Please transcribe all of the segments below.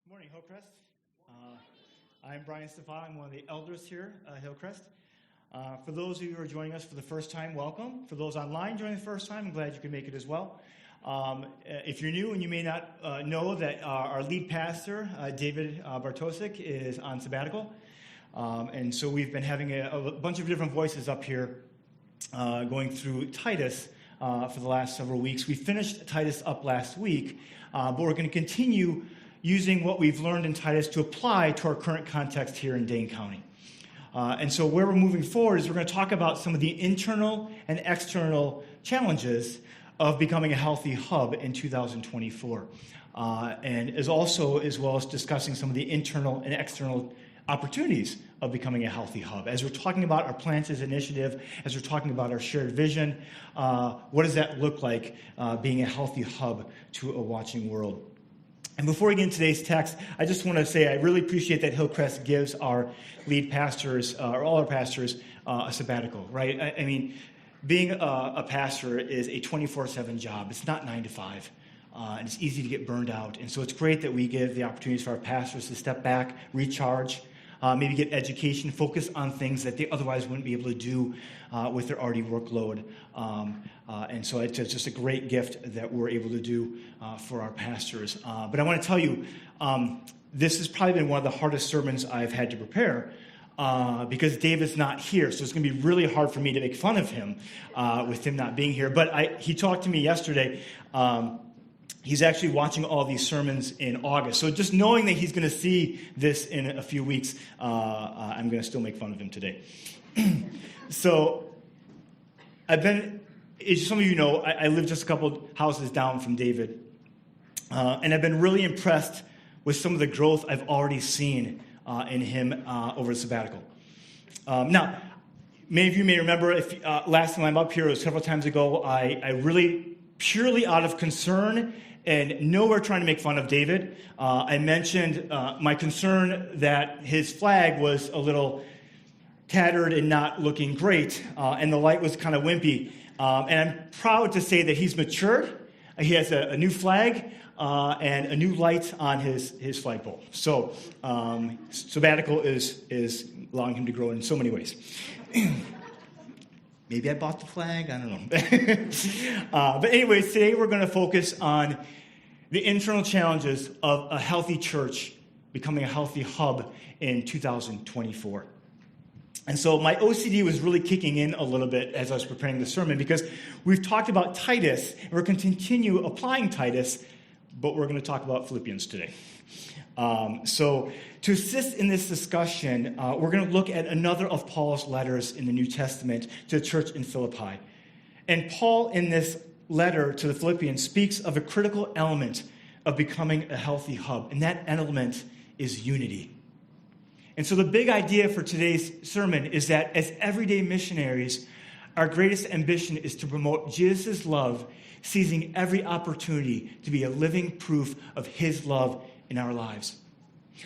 Good morning, Hillcrest. I'm Brian Stafeil. I'm one of the elders here at Hillcrest. For those of you who are joining us for the first time, welcome. For those online joining the first time, I'm glad you can make it as well. If you're new and you may not know that our lead pastor, David Bartosik, is on sabbatical. And so we've been having a bunch of different voices up here going through Titus for the last several weeks. We finished Titus up last week, but we're going to continue using what we've learned in Titus to apply to our current context here in Dane County. And so where we're moving forward is we're going to talk about some of the internal and external challenges of becoming a healthy hub in 2024. And as well as discussing some of the internal and external opportunities of becoming a healthy hub. As we're talking about our Planters initiative, as we're talking about our shared vision, what does that look like being a healthy hub to a watching world? And before we get into today's text, I just want to say I really appreciate that Hillcrest gives our lead pastors, or all our pastors, a sabbatical, right? I mean, being a pastor is a 24/7 job. It's not 9 to 5, and it's easy to get burned out. And so it's great that we give the opportunities for our pastors to step back, recharge, maybe get education, focus on things that they otherwise wouldn't be able to do with their already workload. And so it's just a great gift that we're able to do for our pastors. But I want to tell you, this has probably been one of the hardest sermons I've had to prepare because David's not here. So it's going to be really hard for me to make fun of him with him not being here. But he talked to me yesterday. He's actually watching all these sermons in August. So just knowing that he's going to see this in a few weeks, I'm going to still make fun of him today. So as some of you know, I live just a couple houses down from David. And I've been really impressed with some of the growth I've already seen in him over the sabbatical. Now, many of you may remember, last time I'm up here, it was several times ago, I really, purely out of concern and nowhere trying to make fun of David, I mentioned my concern that his flag was a little tattered and not looking great, and the light was kind of wimpy. And I'm proud to say that he's matured. He has a new flag and a new light on his flagpole. So sabbatical is allowing him to grow in so many ways. Maybe I bought the flag. I don't know. But anyways, today we're going to focus on the internal challenges of a healthy church becoming a healthy hub in 2024. And so my OCD was really kicking in a little bit as I was preparing the sermon because we've talked about Titus, and we're going to continue applying Titus, but we're going to talk about Philippians today. So to assist in this discussion, we're going to look at another of Paul's letters in the New Testament to the church in Philippi. And Paul, in this letter to the Philippians, speaks of a critical element of becoming a healthy hub, and that element is unity. And so the big idea for today's sermon is that as everyday missionaries, our greatest ambition is to promote Jesus' love, seizing every opportunity to be a living proof of his love in our lives.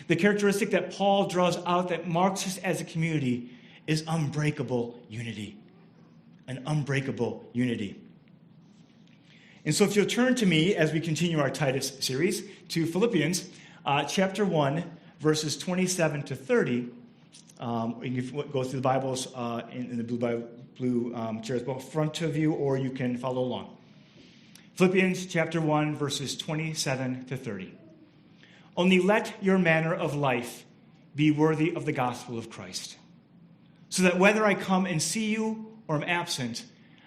The characteristic that Paul draws out that marks us as a community is unbreakable unity. An unbreakable unity. And so if you'll turn to me as we continue our Titus series to Philippians chapter 1, verses 27 to 30. You can go through the Bibles in the blue chairs in front of you, or you can follow along. Philippians chapter 1, verses 27 to 30. Only let your manner of life be worthy of the gospel of Christ, so that whether I come and see you or am absent,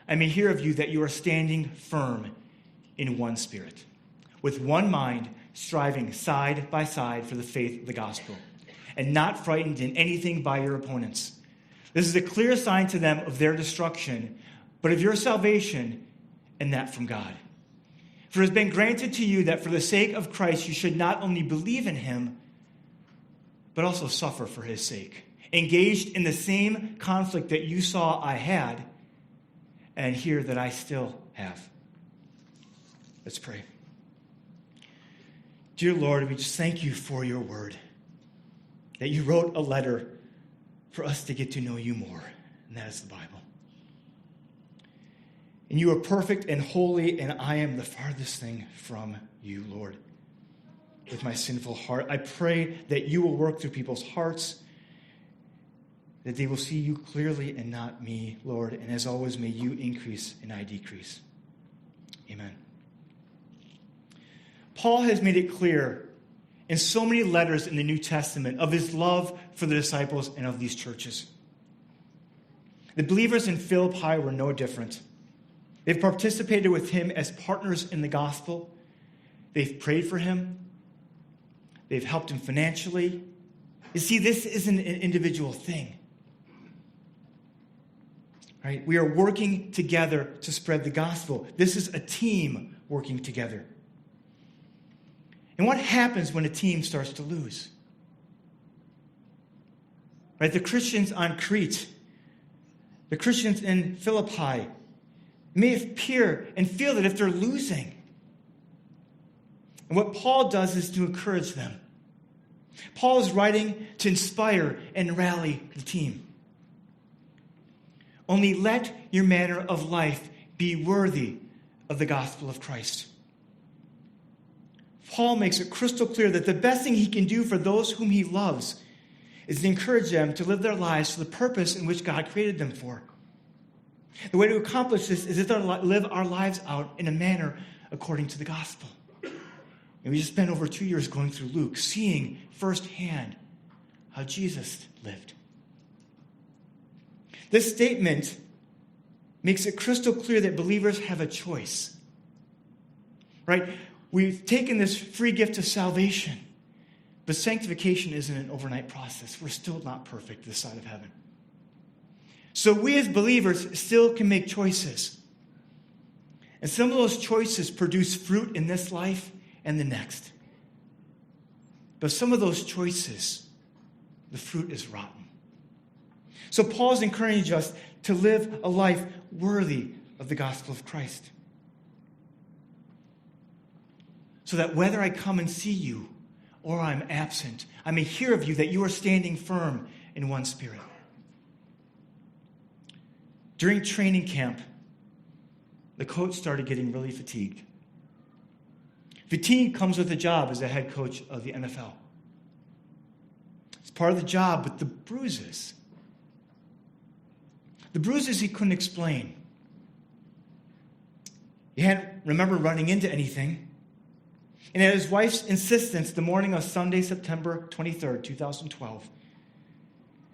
I may hear of you that you are standing firm in one spirit, with one mind, striving side by side for the faith of the gospel, and not frightened in anything by your opponents. This is a clear sign to them of their destruction, but of your salvation, and that from God. For it has been granted to you that for the sake of Christ you should not only believe in him, but also suffer for his sake, engaged in the same conflict that you saw I had, and hear that I still have. Let's pray. Dear Lord, we just thank you for your word, that you wrote a letter for us to get to know you more, and that is the Bible. And you are perfect and holy, and I am the farthest thing from you, Lord. with my sinful heart. I pray that you will work through people's hearts, that they will see you clearly and not me, Lord. And as always, may you increase and I decrease. Amen. Paul has made it clear in so many letters in the New Testament of his love for the disciples and of these churches. The believers in Philippi were no different. They've participated with him as partners in the gospel. They've prayed for him. They've helped him financially. You see, this isn't an individual thing. Right? We are working together to spread the gospel. This is a team working together. And what happens when a team starts to lose? Right? The Christians on Crete, the Christians in Philippi may appear and feel that if they're losing. And what Paul does is to encourage them. Paul is writing to inspire and rally the team. Only let your manner of life be worthy of the gospel of Christ. Paul makes it crystal clear that the best thing he can do for those whom he loves is to encourage them to live their lives for the purpose in which God created them for. The way to accomplish this is to live our lives out in a manner according to the gospel. And we just spent over 2 years going through Luke, seeing firsthand how Jesus lived. This statement makes it crystal clear that believers have a choice. Right? We've taken this free gift of salvation, but sanctification isn't an overnight process. We're still not perfect this side of heaven. So we as believers still can make choices. And some of those choices produce fruit in this life and the next. But some of those choices, the fruit is rotten. So Paul's encouraging us to live a life worthy of the gospel of Christ. So that whether I come and see you or I'm absent, I may hear of you that you are standing firm in one spirit. During training camp, the coach started getting really fatigued. Fatigue comes with the job as a head coach of the NFL. It's part of the job, but the bruises he couldn't explain. He hadn't remember running into anything. And at his wife's insistence, the morning of Sunday, September 23rd, 2012,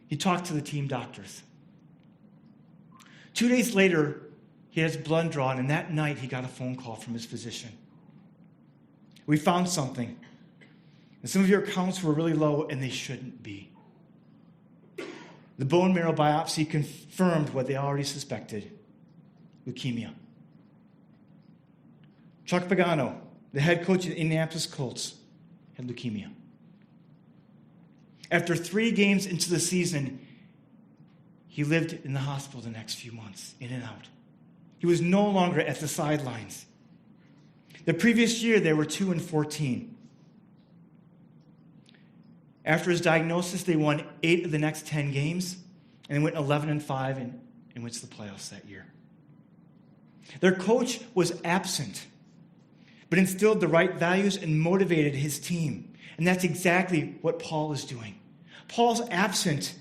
he talked to the team doctors. 2 days later, he had his blood drawn, and that night he got a phone call from his physician. We found something. And some of your counts were really low, and they shouldn't be. The bone marrow biopsy confirmed what they already suspected: leukemia. Chuck Pagano, the head coach of the Indianapolis Colts, had leukemia. After 3 games into the season, he lived in the hospital the next few months, in and out. He was no longer at the sidelines. The previous year, they were 2-14. After his diagnosis, they won 8 of the next 10 games, and they went 11-5 and went to the playoffs that year. Their coach was absent, but instilled the right values and motivated his team. And that's exactly what Paul is doing. Paul's absent.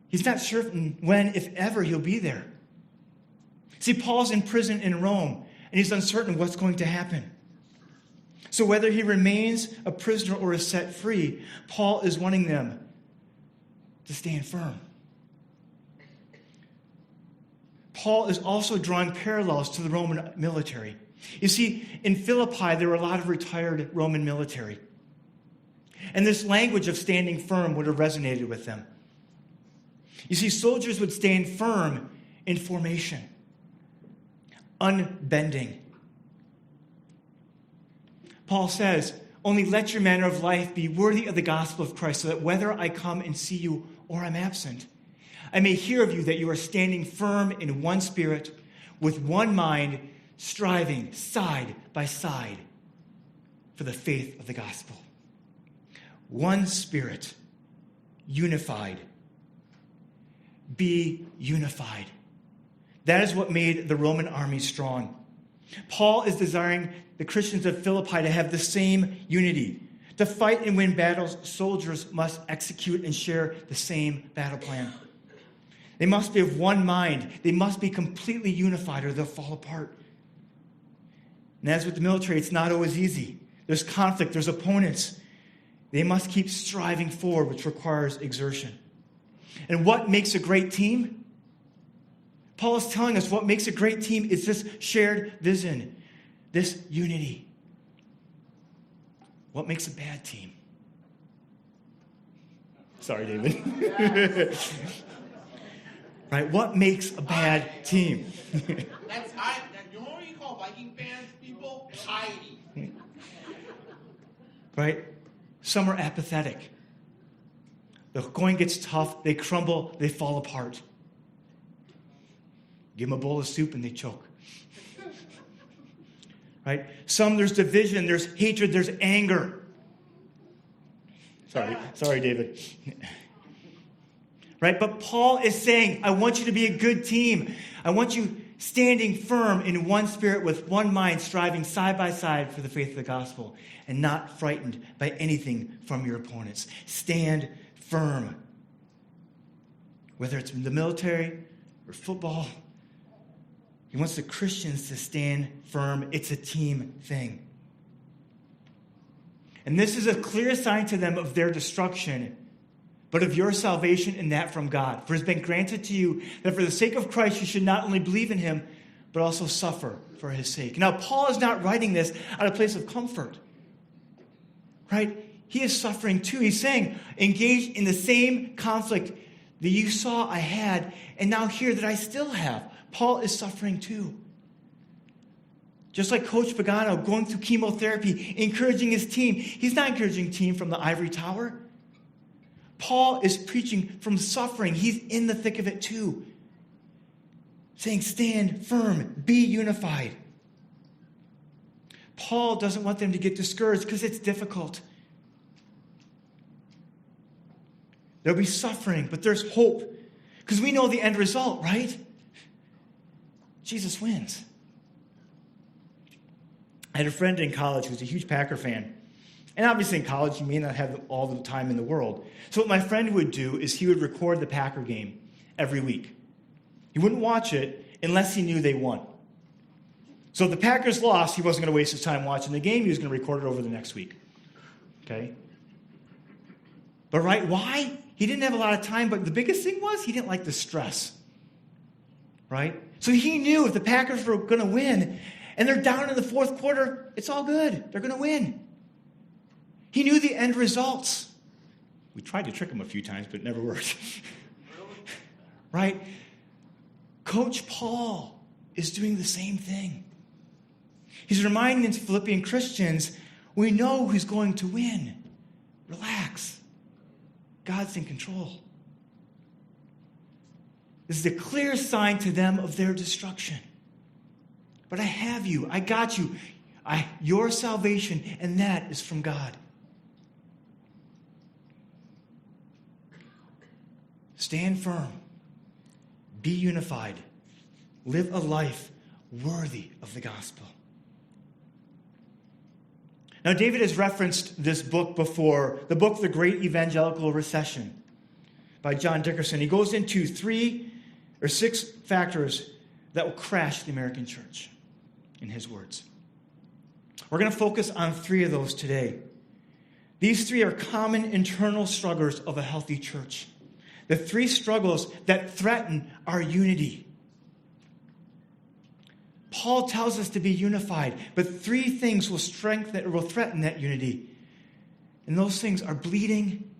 He's not certain when, if ever, he'll be there. See, Paul's in prison in Rome, and he's uncertain what's going to happen. So whether he remains a prisoner or is set free, Paul is wanting them to stand firm. Paul is also drawing parallels to the Roman military. You see, in Philippi, there were a lot of retired Roman military. And this language of standing firm would have resonated with them. You see, soldiers would stand firm in formation, unbending. Paul says, only let your manner of life be worthy of the gospel of Christ, so that whether I come and see you or I'm absent, I may hear of you that you are standing firm in one spirit, with one mind, striving side by side for the faith of the gospel. One spirit, unified. Be unified. That is what made the Roman army strong. Paul is desiring the Christians of Philippi to have the same unity. To fight and win battles, soldiers must execute and share the same battle plan. They must be of one mind. They must be completely unified or they'll fall apart. And as with the military, it's not always easy. There's conflict, there's opponents. They must keep striving forward, which requires exertion. And what makes a great team? Paul is telling us what makes a great team is this shared vision, this unity. What makes a bad team? Sorry, David. Right? What makes a bad team? You know what you call Viking fans, people? Piety. Right? Some are apathetic. The going gets tough, they crumble, they fall apart. Give them a bowl of soup and they choke. Right? Some, there's division, there's hatred, there's anger. Sorry, David. Right? But Paul is saying, I want you to be a good team. I want you standing firm in one spirit with one mind, striving side by side for the faith of the gospel, and not frightened by anything from your opponents. Stand firm. Whether it's in the military or football, he wants the Christians to stand firm. It's a team thing. And this is a clear sign to them of their destruction, but of your salvation and that from God. For it has been granted to you that for the sake of Christ you should not only believe in him, but also suffer for his sake. Now, Paul is not writing this out of a place of comfort. Right? He is suffering too. He's saying, engage in the same conflict that you saw I had, and now hear that I still have. Paul is suffering too. Just like Coach Pagano going through chemotherapy, encouraging his team. He's not encouraging team from the ivory tower. Paul is preaching from suffering. He's in the thick of it too. Saying, stand firm, be unified. Paul doesn't want them to get discouraged because it's difficult. There'll be suffering, but there's hope. Because we know the end result, right? Jesus wins. I had a friend in college who was a huge Packer fan. And obviously in college, you may not have all the time in the world. So what my friend would do is he would record the Packer game every week. He wouldn't watch it unless he knew they won. So if the Packers lost, he wasn't going to waste his time watching the game. He was going to record it over the next week. Okay? But right, why? He didn't have a lot of time, but the biggest thing was he didn't like the stress. Right? So he knew if the Packers were going to win, and they're down in the fourth quarter, it's all good. They're going to win. He knew the end results. We tried to trick him a few times, but it never worked. Right? Coach Paul is doing the same thing. He's reminding the Philippian Christians, we know who's going to win. Relax. God's in control. This is a clear sign to them of their destruction. But I have you. I got you. Your salvation, and that is from God. Stand firm. Be unified. Live a life worthy of the gospel. Now, David has referenced this book before, the book, The Great Evangelical Recession by John Dickerson. He goes into 3 or 6 factors that will crash the American church, in his words. We're going to focus on 3 of those today. These 3 are common internal struggles of a healthy church. The 3 struggles that threaten our unity. Paul tells us to be unified, but 3 things will threaten that unity. And those things are bleeding,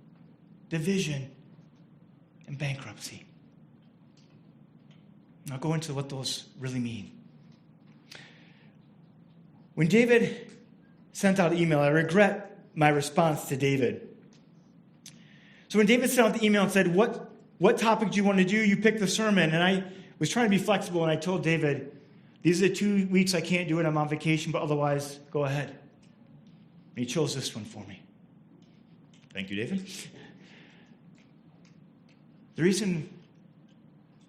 division, and bankruptcy. I'll go into what those really mean. When David sent out an email, I regret my response to David. So when David sent out the email and said, what topic do you want to do? You pick the sermon. And I was trying to be flexible, and I told David, these are the 2 weeks I can't do it. I'm on vacation, but otherwise, go ahead. And he chose this one for me. Thank you, David. The reason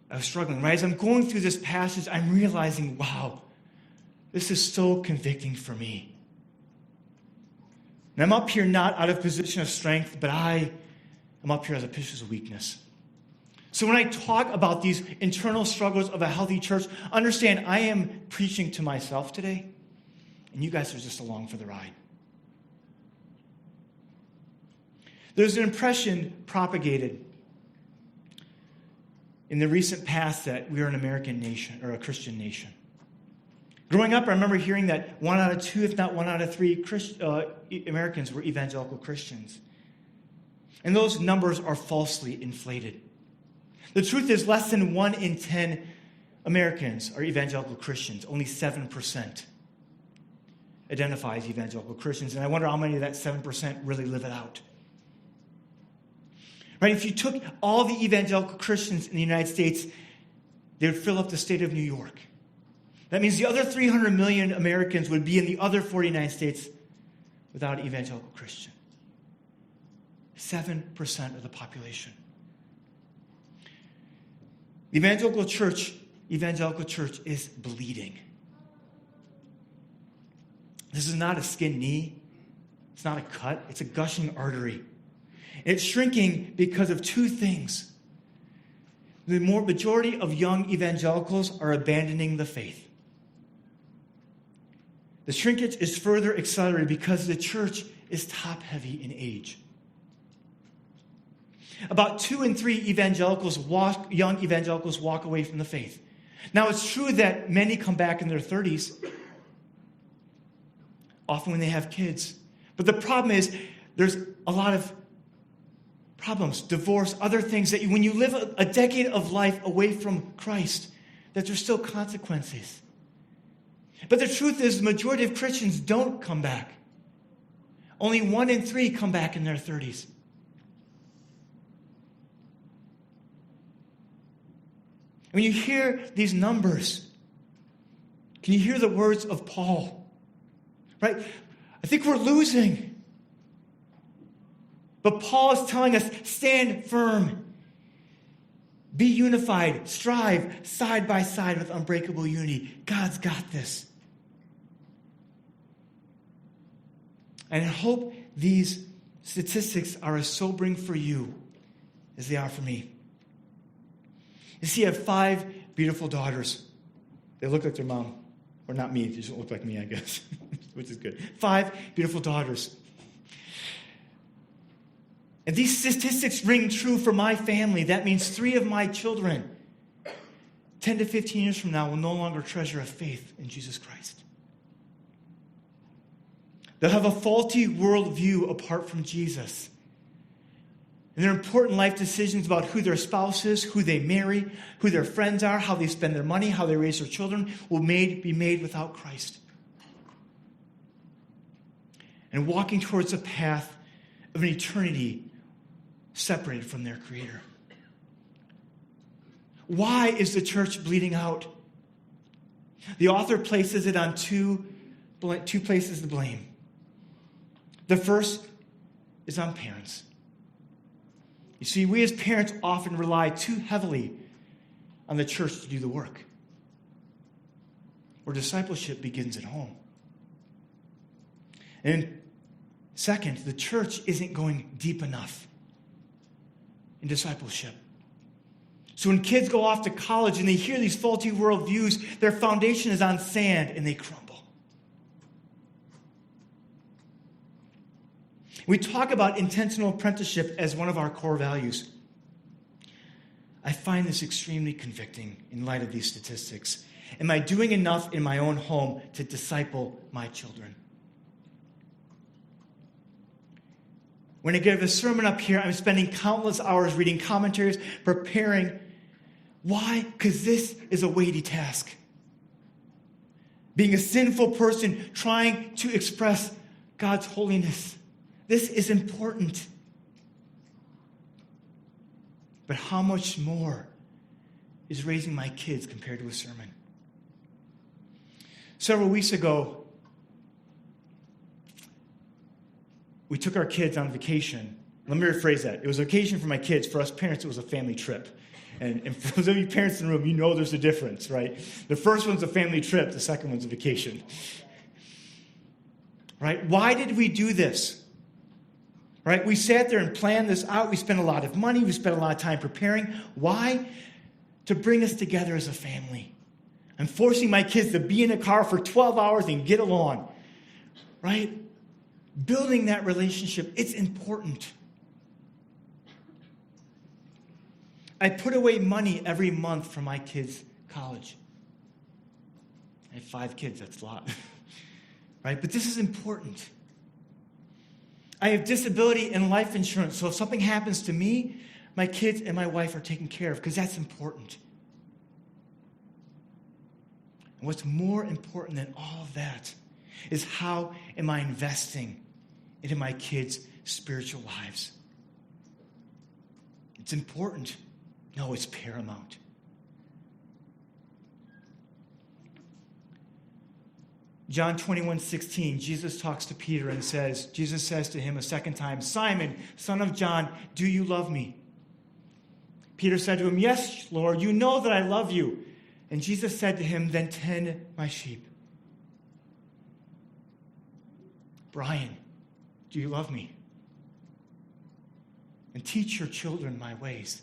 I was struggling, right, as I'm going through this passage, I'm realizing, wow, This is so convicting for me. And I'm up here not out of position of strength, but I'm up here as a position of weakness. So when I talk about these internal struggles of a healthy church, understand I am preaching to myself today, and you guys are just along for the ride. There's an impression propagated in the recent past that we are an American nation or a Christian nation. Growing up, I remember hearing that 1 out of 2, if not 1 out of 3 Americans were evangelical Christians. And those numbers are falsely inflated. The truth is less than 1 in 10 Americans are evangelical Christians. Only 7% identify as evangelical Christians. And I wonder how many of that 7% really live it out. Right? If you took all the evangelical Christians in the United States, they would fill up the state of New York. That means the other 300 million Americans would be in the other 49 states without an evangelical Christian. 7% of the population. The evangelical church is bleeding. This is not a skinned knee. It's not a cut. It's a gushing artery. It's shrinking because of 2 things. The majority of young evangelicals are abandoning the faith. The shrinkage is further accelerated because the church is top-heavy in age. About 2 in 3 young evangelicals walk away from the faith. Now, it's true that many come back in their 30s, often when they have kids. But the problem is there's a lot of problems, divorce, other things that when you live a decade of life away from Christ, that there's still consequences. But the truth is the majority of Christians don't come back. Only 1 in 3 come back in their 30s. When you hear these numbers, can you hear the words of Paul? Right? I think we're losing. But Paul is telling us, stand firm. Be unified. Strive side by side with unbreakable unity. God's got this. And I hope these statistics are as sobering for you as they are for me. You see, I have 5 beautiful daughters. They look like their mom. Or not me, they just don't look like me, I guess. Which is good. 5 beautiful daughters. And these statistics ring true for my family. That means 3 of my children, 10 to 15 years from now, will no longer treasure a faith in Jesus Christ. They'll have a faulty worldview apart from Jesus. And their important life decisions about who their spouse is, who they marry, who their friends are, how they spend their money, how they raise their children, will be made without Christ. And walking towards a path of an eternity separated from their Creator. Why is the church bleeding out? The author places it on two places to blame. The first is on parents. You see, we as parents often rely too heavily on the church to do the work. Where discipleship begins at home. And second, the church isn't going deep enough in discipleship. So when kids go off to college and they hear these faulty worldviews, their foundation is on sand and they crumble. We talk about intentional apprenticeship as one of our core values. I find this extremely convicting in light of these statistics. Am I doing enough in my own home to disciple my children? When I give a sermon up here, I'm spending countless hours reading commentaries, preparing. Why? Because this is a weighty task. Being a sinful person trying to express God's holiness. This is important. But how much more is raising my kids compared to a sermon? Several weeks ago, we took our kids on vacation. Let me rephrase that. It was a vacation for my kids. For us parents, it was a family trip. And for those of you parents in the room, you know there's a difference, right? The first one's a family trip. The second one's a vacation. Right? Why did we do this? Right? We sat there and planned this out. We spent a lot of money. We spent a lot of time preparing. Why? To bring us together as a family. I'm forcing my kids to be in a car for 12 hours and get along. Right? Building that relationship, it's important. I put away money every month for my kids' college. I have 5 kids, that's a lot. Right? But this is important. I have disability and life insurance, so if something happens to me, my kids and my wife are taken care of, because that's important. And what's more important than all of that is how am I investing into my kids' spiritual lives? It's important. No, it's paramount. John 21:16, Jesus talks to Peter and Jesus says to him a second time, Simon, son of John, do you love me? Peter said to him, yes, Lord, you know that I love you. And Jesus said to him, then tend my sheep. Brian, do you love me? And teach your children my ways.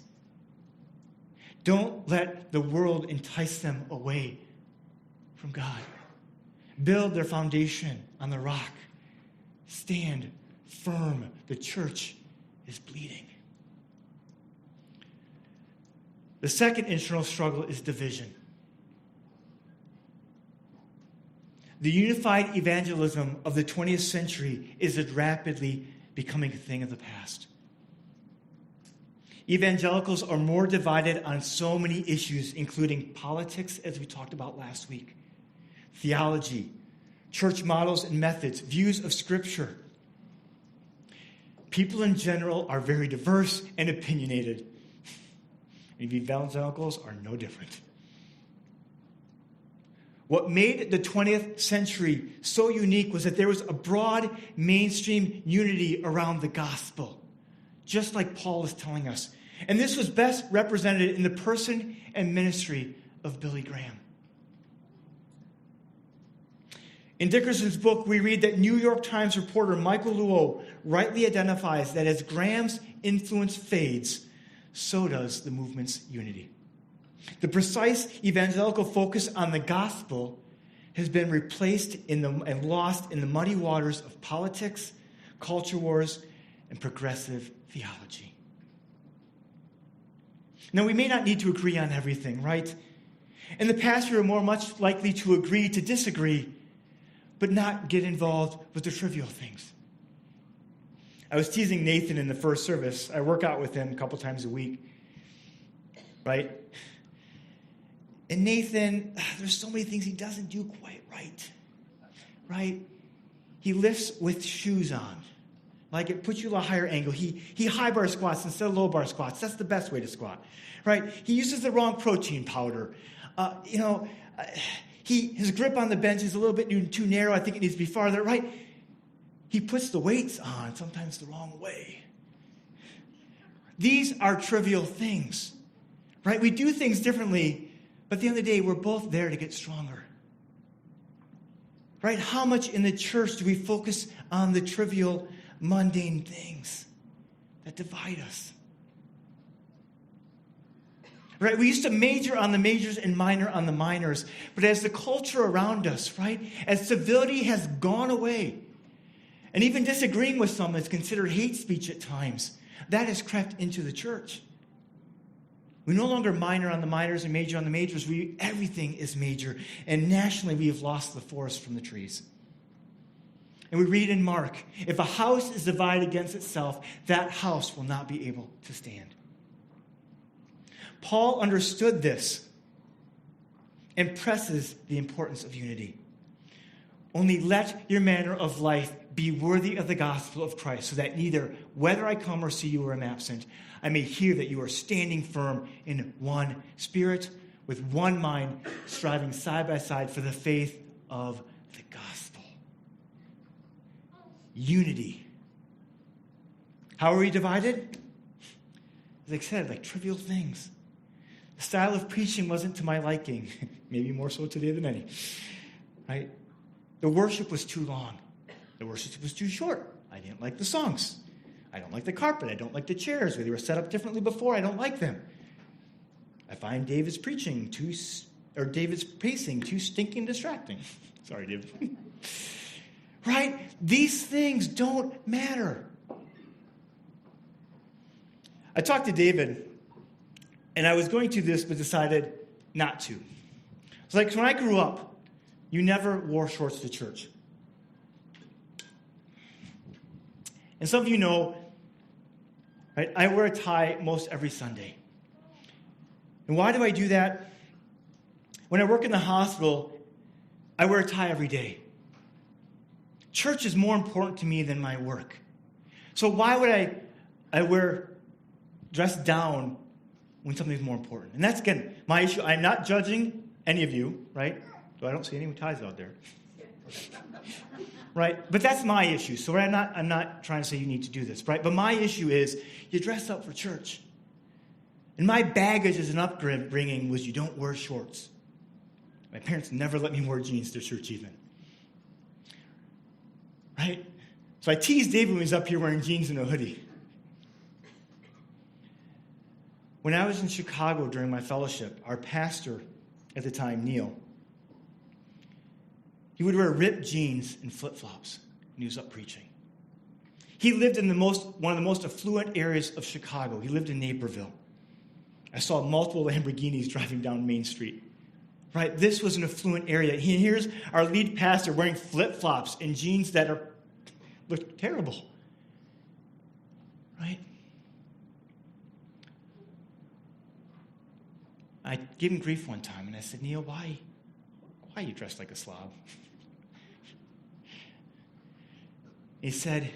Don't let the world entice them away from God. Build their foundation on the rock. Stand firm. The church is bleeding. The second internal struggle is division. The unified evangelism of the 20th century is rapidly becoming a thing of the past. Evangelicals are more divided on so many issues, including politics, as we talked about last week, theology, church models and methods, views of Scripture. People in general are very diverse and opinionated. And evangelicals are no different. What made the 20th century so unique was that there was a broad mainstream unity around the gospel, just like Paul is telling us. And this was best represented in the person and ministry of Billy Graham. In Dickerson's book, we read that New York Times reporter Michael Luo rightly identifies that as Graham's influence fades, so does the movement's unity. The precise evangelical focus on the gospel has been replaced and lost in the muddy waters of politics, culture wars, and progressive theology. Now, we may not need to agree on everything, right? In the past, we were much likely to agree to disagree, but not get involved with the trivial things. I was teasing Nathan in the first service. I work out with him a couple times a week, right? And Nathan, there's so many things he doesn't do quite right? He lifts with shoes on. Like it puts you at a higher angle. He high bar squats instead of low bar squats. That's the best way to squat, right? He uses the wrong protein powder. His grip on the bench is a little bit too narrow. I think it needs to be farther, right? He puts the weights on sometimes the wrong way. These are trivial things, right? We do things differently, but at the end of the day, we're both there to get stronger. Right? How much in the church do we focus on the trivial, mundane things that divide us? Right? We used to major on the majors and minor on the minors, but as the culture around us, right, as civility has gone away, and even disagreeing with someone is considered hate speech at times, that has crept into the church. We no longer minor on the minors and major on the majors. Everything is major. And nationally, we have lost the forest from the trees. And we read in Mark, if a house is divided against itself, that house will not be able to stand. Paul understood this and presses the importance of unity. Only let your manner of life be worthy of the gospel of Christ, so that neither, whether I come or see you or am absent, I may hear that you are standing firm in one spirit, with one mind, striving side by side for the faith of the gospel. Unity. How are we divided? As I said, like trivial things. The style of preaching wasn't to my liking. Maybe more so today than any. Right? The worship was too long. The worship was too short. I didn't like the songs. I don't like the carpet. I don't like the chairs. They were set up differently before. I don't like them. I find David's pacing too stinking distracting. Sorry, David. Right? These things don't matter. I talked to David, and I was going to this, but decided not to. It's like when I grew up, you never wore shorts to church. And some of you know, right, I wear a tie most every Sunday. And why do I do that? When I work in the hospital, I wear a tie every day. Church is more important to me than my work. So why would I dress down when something's more important? And that's, again, my issue. I'm not judging any of you, right? Though I don't see any ties out there. Right? But that's my issue. So I'm not trying to say you need to do this, right? But my issue is you dress up for church. And my baggage as an upbringing was you don't wear shorts. My parents never let me wear jeans to church even. Right? So I teased David when he was up here wearing jeans and a hoodie. When I was in Chicago during my fellowship, our pastor at the time, Neil, he would wear ripped jeans and flip-flops when he was up preaching. He lived in one of the most affluent areas of Chicago. He lived in Naperville. I saw multiple Lamborghinis driving down Main Street. Right? This was an affluent area. Here's our lead pastor wearing flip-flops and jeans that look terrible. Right? I gave him grief one time, and I said, Neil, why are you dressed like a slob? He said,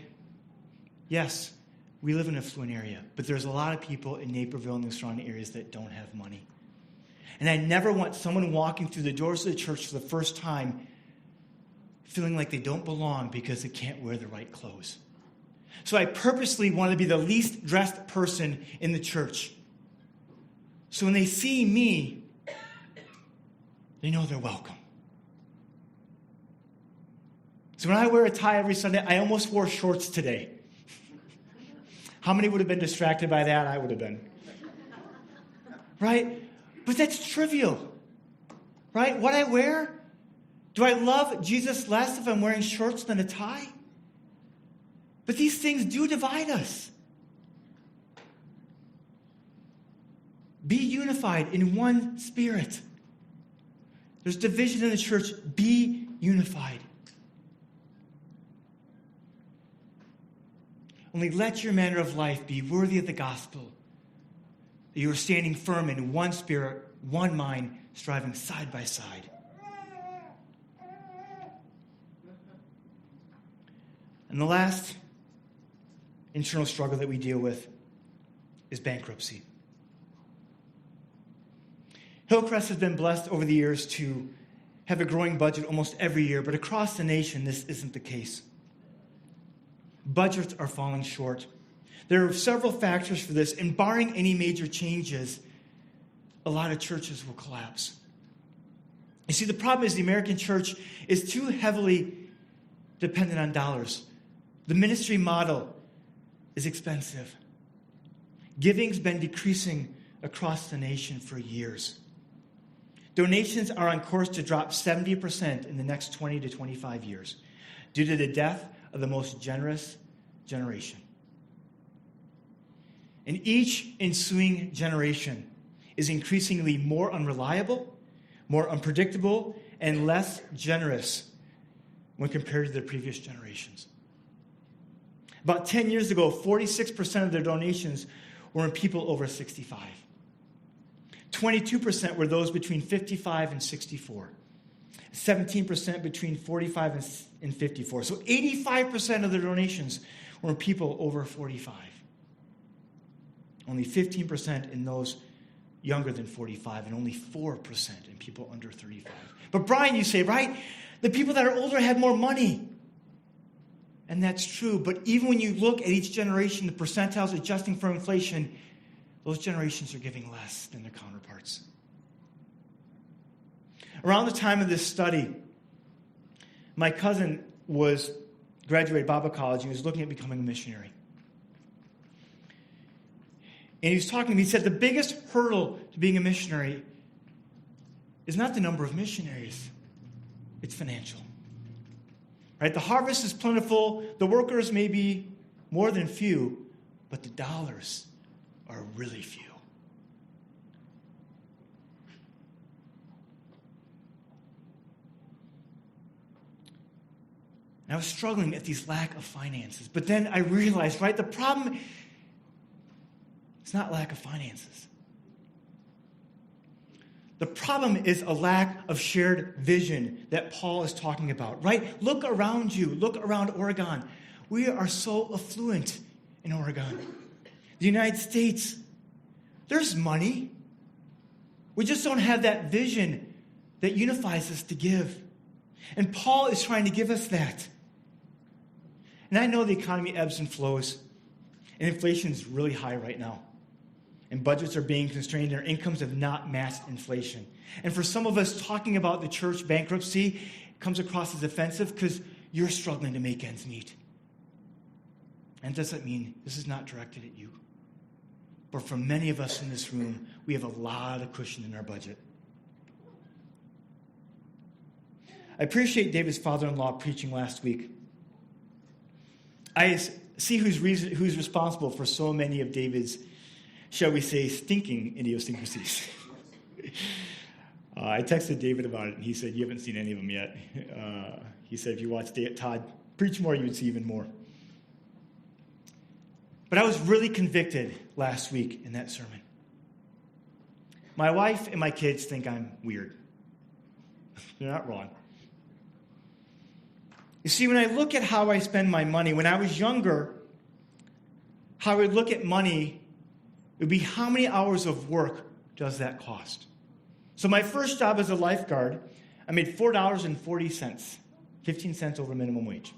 yes, we live in an affluent area, but there's a lot of people in Naperville and the surrounding areas that don't have money. And I never want someone walking through the doors of the church for the first time feeling like they don't belong because they can't wear the right clothes. So I purposely want to be the least dressed person in the church. So when they see me, they know they're welcome. So when I wear a tie every Sunday, I almost wore shorts today. How many would have been distracted by that? I would have been. Right? But that's trivial. Right? What I wear? Do I love Jesus less if I'm wearing shorts than a tie? But these things do divide us. Be unified in one spirit. There's division in the church. Be unified. Only let your manner of life be worthy of the gospel, that you are standing firm in one spirit, one mind, striving side by side. And the last internal struggle that we deal with is bankruptcy. Hillcrest has been blessed over the years to have a growing budget almost every year, but across the nation, this isn't the case. Budgets are falling short. There are several factors for this, and barring any major changes, a lot of churches will collapse. You see, the problem is the American church is too heavily dependent on dollars. The ministry model is expensive. Giving's been decreasing across the nation for years. Donations are on course to drop 70% in the next 20 to 25 years due to the death of the most generous generation. And each ensuing generation is increasingly more unreliable, more unpredictable, and less generous when compared to the previous generations. About 10 years ago, 46% of their donations were in people over 65. 22% were those between 55 and 64. 17% between 45 and 54. So 85% of their donations were in people over 45. Only 15% in those younger than 45, and only 4% in people under 35. But Brian, you say, right? The people that are older have more money. And that's true. But even when you look at each generation, the percentiles adjusting for inflation, those generations are giving less than their counterparts. Around the time of this study, my cousin graduated Bible college and he was looking at becoming a missionary. And he was talking to me. He said the biggest hurdle to being a missionary is not the number of missionaries. It's financial. Right? The harvest is plentiful. The workers may be more than few, but the dollars are really few. And I was struggling at these lack of finances. But then I realized, right, the problem, it's not lack of finances. The problem is a lack of shared vision that Paul is talking about, right? Look around you. Look around Oregon. We are so affluent in Oregon. The United States, there's money. We just don't have that vision that unifies us to give. And Paul is trying to give us that. And I know the economy ebbs and flows, and inflation is really high right now. And budgets are being constrained, and our incomes have not matched inflation. And for some of us, talking about the church bankruptcy comes across as offensive because you're struggling to make ends meet. And does that mean this is not directed at you? But for many of us in this room, we have a lot of cushion in our budget. I appreciate David's father-in-law preaching last week. I see who's responsible for so many of David's, shall we say, stinking idiosyncrasies. I texted David about it, and he said, you haven't seen any of them yet. He said, if you watch Todd preach more, you would see even more. But I was really convicted last week in that sermon. My wife and my kids think I'm weird. They're not wrong. You see, when I look at how I spend my money, when I was younger, how I would look at money, it would be how many hours of work does that cost? So my first job as a lifeguard, I made $4.40, 15 cents over minimum wage.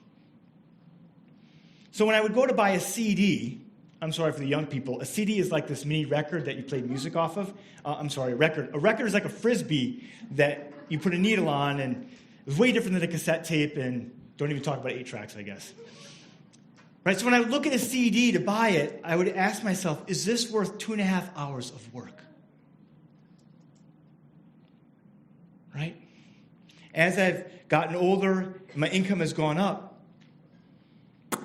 So when I would go to buy a CD, I'm sorry for the young people, a CD is like this mini record that you play music off of. A record. A record is like a Frisbee that you put a needle on, and it's way different than a cassette tape, and don't even talk about 8 tracks, I guess. Right, so when I would look at a CD to buy it, I would ask myself, is this worth 2.5 hours of work? Right? As I've gotten older, my income has gone up,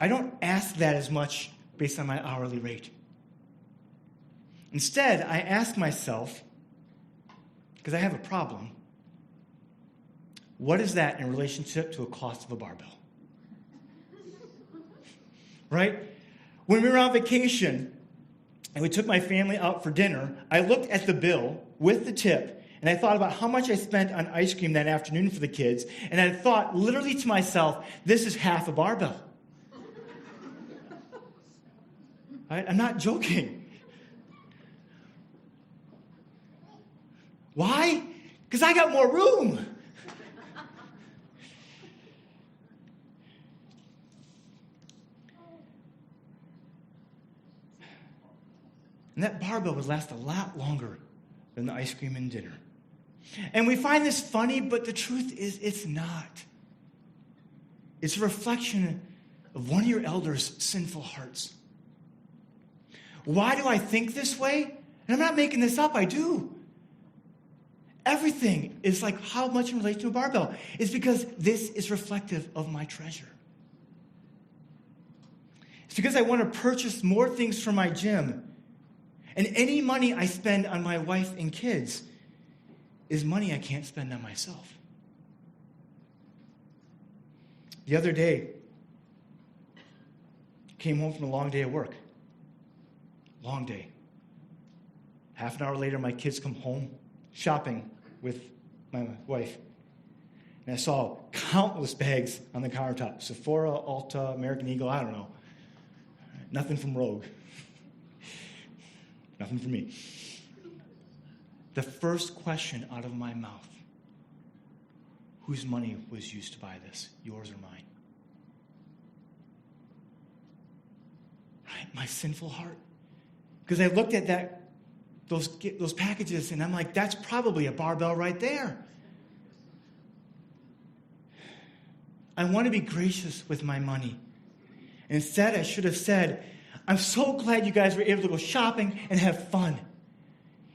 I don't ask that as much based on my hourly rate. Instead, I ask myself, because I have a problem, what is that in relationship to the cost of a barbell? Right? When we were on vacation and we took my family out for dinner, I looked at the bill with the tip and I thought about how much I spent on ice cream that afternoon for the kids, and I thought literally to myself, this is half a barbell. Right? I'm not joking. Why? Because I got more room. And that barbell would last a lot longer than the ice cream and dinner. And we find this funny, but the truth is it's not. It's a reflection of one of your elders' sinful hearts. Why do I think this way? And I'm not making this up, I do. Everything is like how much in relation to a barbell. It's because this is reflective of my treasure. It's because I want to purchase more things for my gym. And any money I spend on my wife and kids is money I can't spend on myself. The other day, came home from a long day of work. Long day. Half an hour later, my kids come home shopping with my wife. And I saw countless bags on the countertop. Sephora, Ulta, American Eagle, I don't know. Nothing from Rogue. Nothing for me. The first question out of my mouth, whose money was used to buy this, yours or mine? Right? My sinful heart. Because I looked at that those packages, and I'm like, that's probably a barbell right there. I want to be gracious with my money. And instead, I should have said, I'm so glad you guys were able to go shopping and have fun.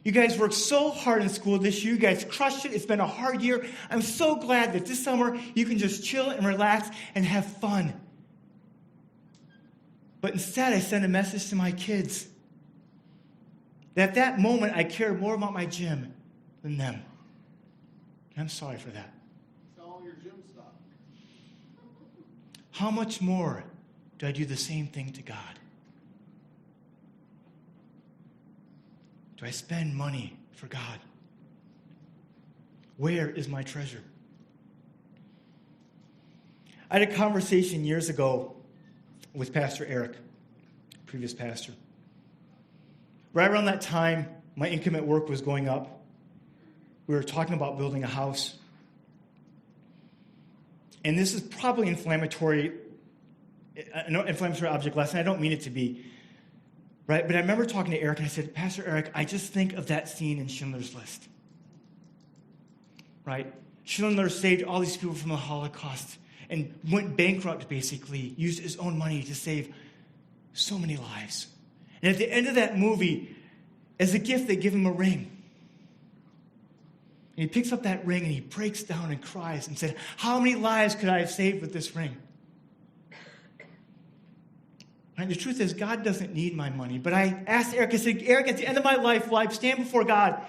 You guys worked so hard in school this year. You guys crushed it. It's been a hard year. I'm so glad that this summer you can just chill and relax and have fun. But instead, I sent a message to my kids that at that moment, I cared more about my gym than them. And I'm sorry for that. Sell all your gym stuff. How much more do I do the same thing to God? Do I spend money for God? Where is my treasure? I had a conversation years ago with Pastor Eric, previous pastor. Right around that time, my income at work was going up. We were talking about building a house. And this is probably an inflammatory object lesson. I don't mean it to be. Right? But I remember talking to Eric, and I said, Pastor Eric, I just think of that scene in Schindler's List. Right? Schindler saved all these people from the Holocaust and went bankrupt, basically, used his own money to save so many lives. And at the end of that movie, as a gift, they give him a ring. And he picks up that ring, and he breaks down and cries and said, how many lives could I have saved with this ring? Right? The truth is, God doesn't need my money. But I asked Eric, I said, Eric, at the end of my life, will I stand before God?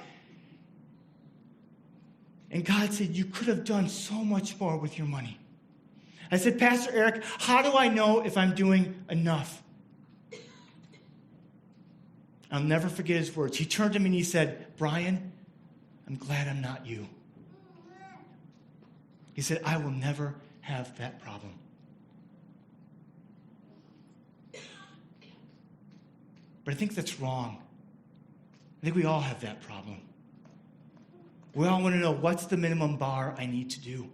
And God said, you could have done so much more with your money. I said, Pastor Eric, how do I know if I'm doing enough? I'll never forget his words. He turned to me and he said, Brian, I'm glad I'm not you. He said, I will never have that problem. But I think that's wrong. I think we all have that problem. We all want to know, what's the minimum bar I need to do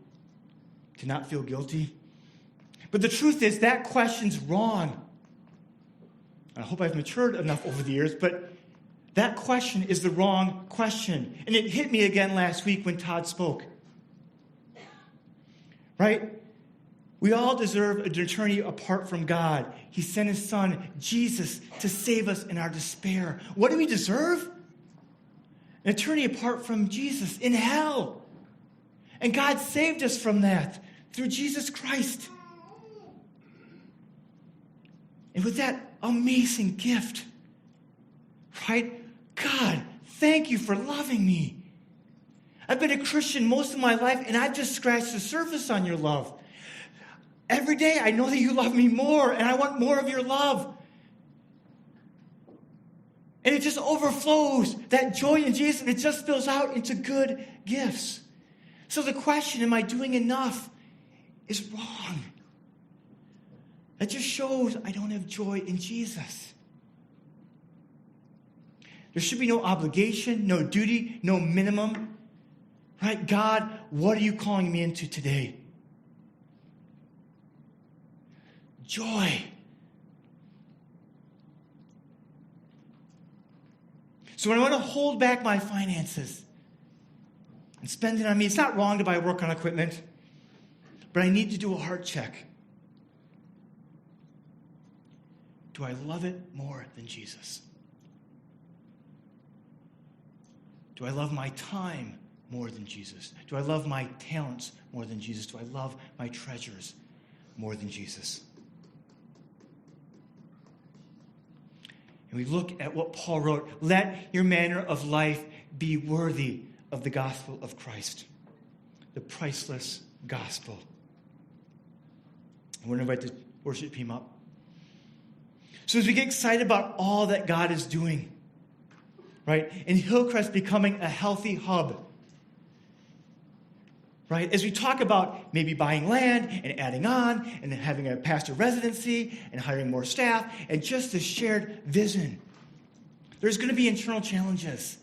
to not feel guilty? But the truth is, that question's wrong. I hope I've matured enough over the years, but that question is the wrong question. And it hit me again last week when Todd spoke. Right? We all deserve an eternity apart from God. He sent his son, Jesus, to save us in our despair. What do we deserve? An eternity apart from Jesus in hell. And God saved us from that through Jesus Christ. And with that amazing gift, right? God, thank you for loving me. I've been a Christian most of my life, and I've just scratched the surface on your love. Every day I know that you love me more, and I want more of your love. And it just overflows, that joy in Jesus, and it just spills out into good gifts. So the question, am I doing enough, is wrong. That just shows I don't have joy in Jesus. There should be no obligation, no duty, no minimum. Right? God, what are you calling me into today? Joy. So when I want to hold back my finances and spend it on me, it's not wrong to buy work-on equipment, but I need to do a heart check. Do I love it more than Jesus? Do I love my time more than Jesus? Do I love my talents more than Jesus? Do I love my treasures more than Jesus? And we look at what Paul wrote. Let your manner of life be worthy of the gospel of Christ. The priceless gospel. I want to invite the worship team up. So as we get excited about all that God is doing, right? And Hillcrest becoming a healthy hub, right? As we talk about maybe buying land and adding on and then having a pastor residency and hiring more staff and just this shared vision, there's going to be internal challenges,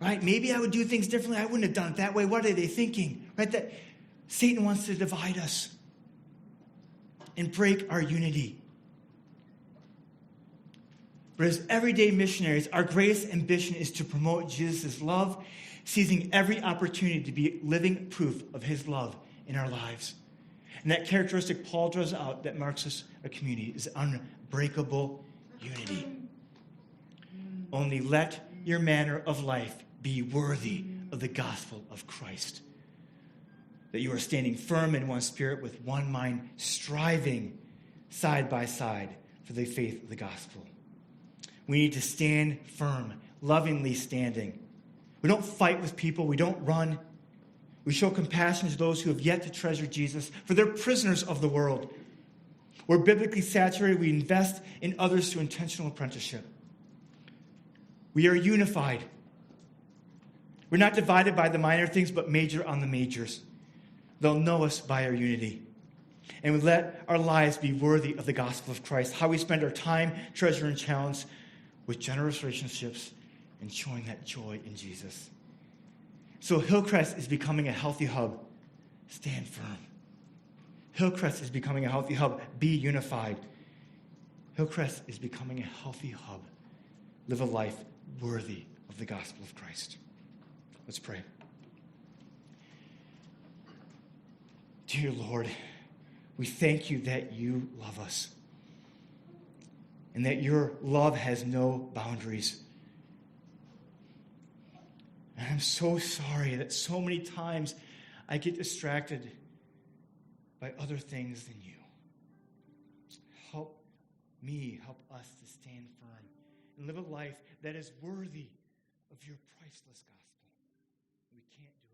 right? Maybe I would do things differently. I wouldn't have done it that way. What are they thinking, right? That Satan wants to divide us and break our unity. But as everyday missionaries, our greatest ambition is to promote Jesus' love, seizing every opportunity to be living proof of his love in our lives. And that characteristic Paul draws out that marks us, a community, is unbreakable unity. Only let your manner of life be worthy of the gospel of Christ. That you are standing firm in one spirit with one mind, striving side by side for the faith of the gospel. We need to stand firm, lovingly standing. We don't fight with people. We don't run. We show compassion to those who have yet to treasure Jesus, for they're prisoners of the world. We're biblically saturated. We invest in others through intentional apprenticeship. We are unified. We're not divided by the minor things, but major on the majors. They'll know us by our unity. And we let our lives be worthy of the gospel of Christ, how we spend our time, treasure, and challenge with generous relationships and showing that joy in Jesus. So Hillcrest is becoming a healthy hub. Stand firm. Hillcrest is becoming a healthy hub. Be unified. Hillcrest is becoming a healthy hub. Live a life worthy of the gospel of Christ. Let's pray. Dear Lord, we thank you that you love us and that your love has no boundaries. And I'm so sorry that so many times I get distracted by other things than you. Help me, help us to stand firm and live a life that is worthy of your priceless gospel. We can't do